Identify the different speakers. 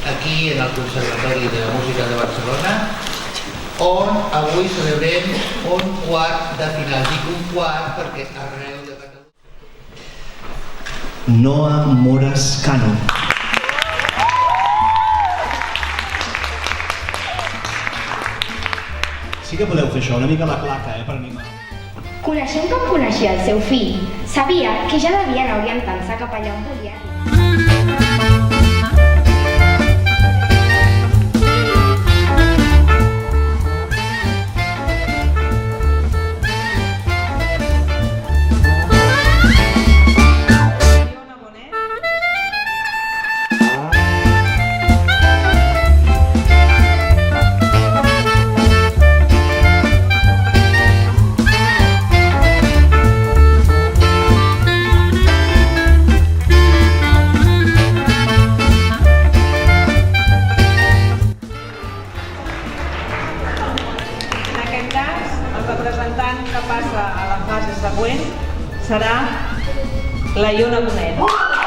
Speaker 1: aquí en el Conservatori de Música de Barcelona, on avui celebrem un quart de final. Dic un quart perquè arreu de Catalunya.
Speaker 2: Noa Moras Cano. Sí que podeu fer això, una mica la claca, per animar.
Speaker 3: Coneixent com coneixia el seu fill, sabia que ja devia anar orientant-se cap allà on volia anar.
Speaker 4: El representant que passa a la fase següent serà la Iona Bonet.